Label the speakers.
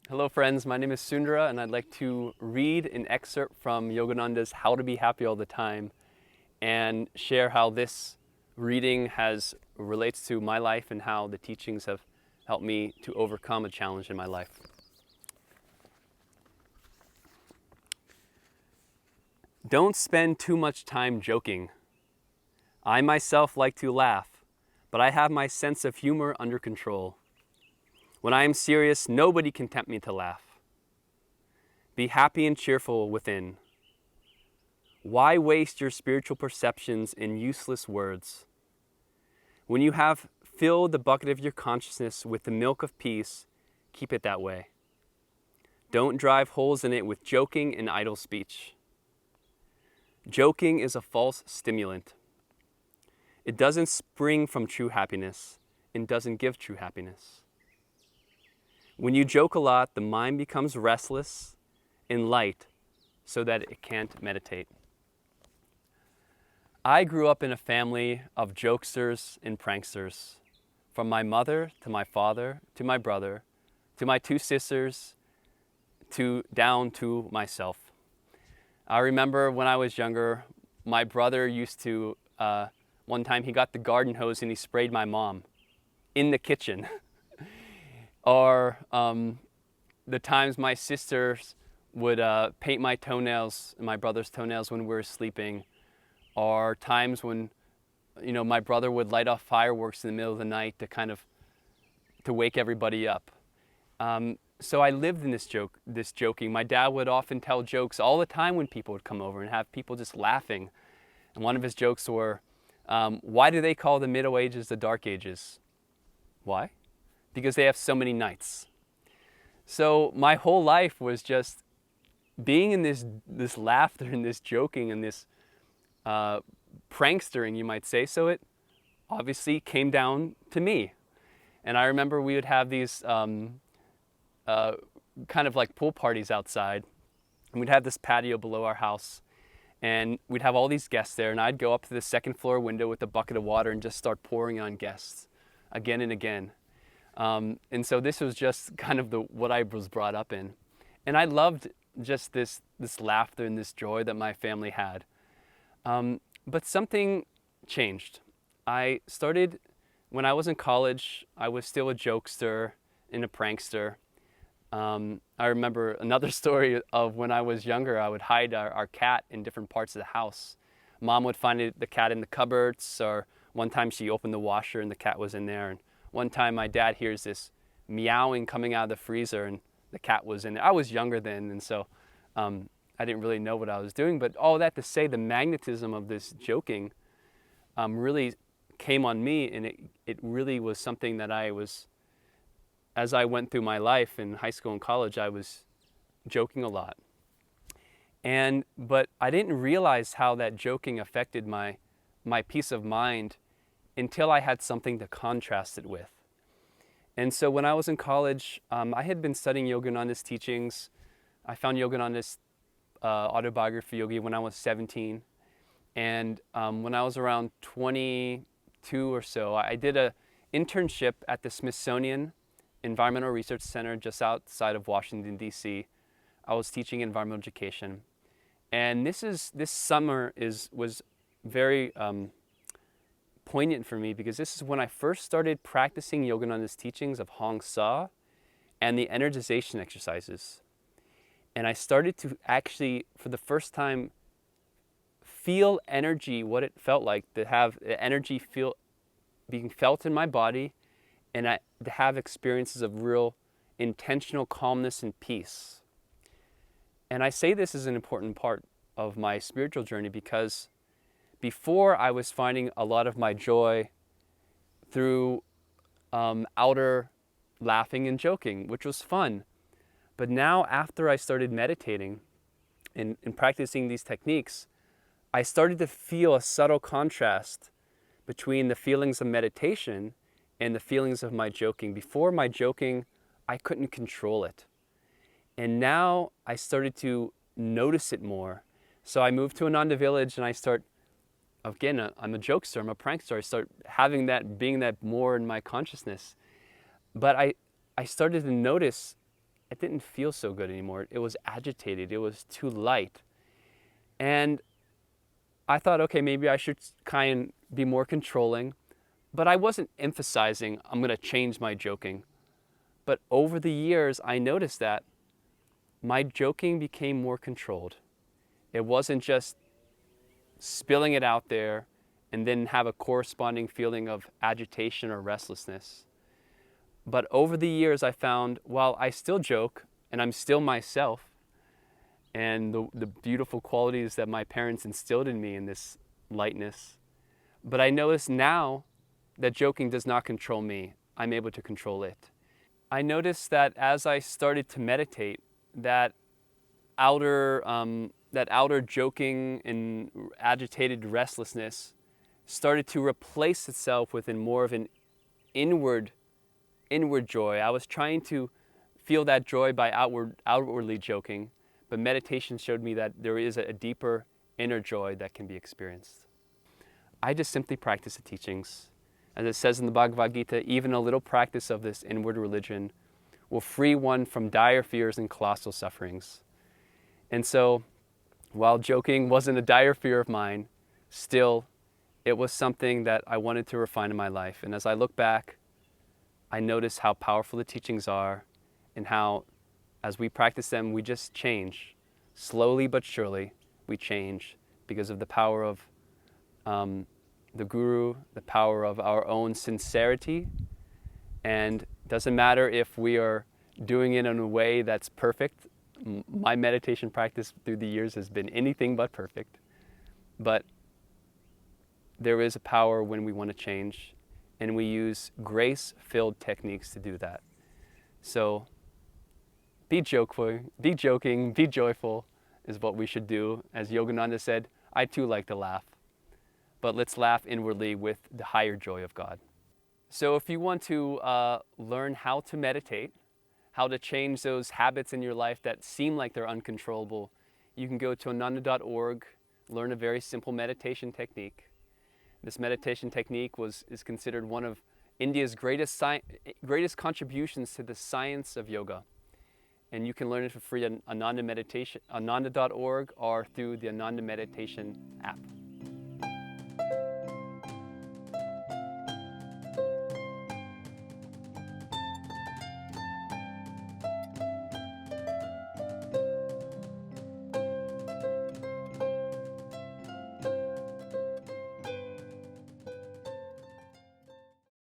Speaker 1: Hello friends, my name is Sundara and I'd like to read an excerpt from Yogananda's How to Be Happy All the Time and share how this reading relates to my life and how the teachings have helped me to overcome a challenge in my life. Don't spend too much time joking. I myself like to laugh, but I have my sense of humor under control. When I am serious, nobody can tempt me to laugh. Be happy and cheerful within. Why waste your spiritual perceptions in useless words? When you have filled the bucket of your consciousness with the milk of peace, keep it that way. Don't drive holes in it with joking and idle speech. Joking is a false stimulant. It doesn't spring from true happiness and doesn't give true happiness. When you joke a lot, the mind becomes restless and light so that it can't meditate. I grew up in a family of jokesters and pranksters, from my mother to my father to my brother to my two sisters down to myself. I remember when I was younger, my brother used to, one time he got the garden hose and he sprayed my mom in the kitchen. Or the times my sisters would paint my toenails, my brother's toenails when we were sleeping, or times when, my brother would light off fireworks in the middle of the night to wake everybody up. So I lived in this joking. My dad would often tell jokes all the time when people would come over and have people just laughing. And one of his jokes were, why do they call the Middle Ages the Dark Ages? Why? Because they have so many nights. So my whole life was just being in this laughter and this joking and this prankstering, you might say. So it obviously came down to me. And I remember we would have these kind of like pool parties outside. And we'd have this patio below our house. And we'd have all these guests there. And I'd go up to the second floor window with a bucket of water and just start pouring on guests again and again. And so this was just kind of what I was brought up in. And I loved just this laughter and this joy that my family had. But something changed. When I was in college, I was still a jokester and a prankster. I remember another story of when I was younger, I would hide our cat in different parts of the house. Mom would find the cat in the cupboards, or one time she opened the washer and the cat was in there. And one time my dad hears this meowing coming out of the freezer and the cat was in there. I was younger then, and so I didn't really know what I was doing. But all that to say, the magnetism of this joking really came on me, and it really was something that as I went through my life in high school and college, I was joking a lot. But I didn't realize how that joking affected my peace of mind until I had something to contrast it with. And so when I was in college, I had been studying Yogananda's teachings. I found Yogananda's autobiography, Yogi, when I was 17. And when I was around 22 or so, I did an internship at the Smithsonian Environmental Research Center just outside of Washington, D.C. I was teaching environmental education. And this summer was very poignant for me, because this is when I first started practicing Yogananda's teachings of Hong Sa and the energization exercises. And I started to actually, for the first time, feel energy, what it felt like to have the energy being felt in my body, and to have experiences of real intentional calmness and peace. And I say this is an important part of my spiritual journey, because before I was finding a lot of my joy through outer laughing and joking, which was fun. But now, after I started meditating and practicing these techniques, I started to feel a subtle contrast between the feelings of meditation and the feelings of my joking. Before my joking, I couldn't control it. And now I started to notice it more. So I moved to Ananda village and again, I'm a jokester, I'm a prankster. I start being that more in my consciousness. But I started to notice it didn't feel so good anymore. It was agitated. It was too light. And I thought, okay, maybe I should kind of be more controlling, but I wasn't emphasizing I'm going to change my joking. But over the years, I noticed that my joking became more controlled. It wasn't just spilling it out there and then have a corresponding feeling of agitation or restlessness. But over the years, I found while I still joke and I'm still myself, and the beautiful qualities that my parents instilled in me in this lightness, but I notice now that joking does not control me. I'm able to control it. I noticed that as I started to meditate, that outer joking and agitated restlessness started to replace itself with more of an inward joy. I was trying to feel that joy by outwardly joking, but meditation showed me that there is a deeper inner joy that can be experienced. I just simply practice the teachings. As it says in the Bhagavad Gita, even a little practice of this inward religion will free one from dire fears and colossal sufferings. And so, while joking wasn't a dire fear of mine, still, it was something that I wanted to refine in my life. And as I look back, I notice how powerful the teachings are and how, as we practice them, we just change. Slowly but surely, we change because of the power of the Guru, the power of our own sincerity. And it doesn't matter if we are doing it in a way that's perfect. My meditation practice through the years has been anything but perfect. But there is a power when we want to change, and we use grace-filled techniques to do that. So be joking, be joyful is what we should do. As Yogananda said, I too like to laugh. But let's laugh inwardly with the higher joy of God. So if you want to learn how to meditate, how to change those habits in your life that seem like they're uncontrollable, you can go to ananda.org, learn a very simple meditation technique. This meditation technique is considered one of India's greatest contributions to the science of yoga. And you can learn it for free at ananda.org or through the Ananda Meditation app.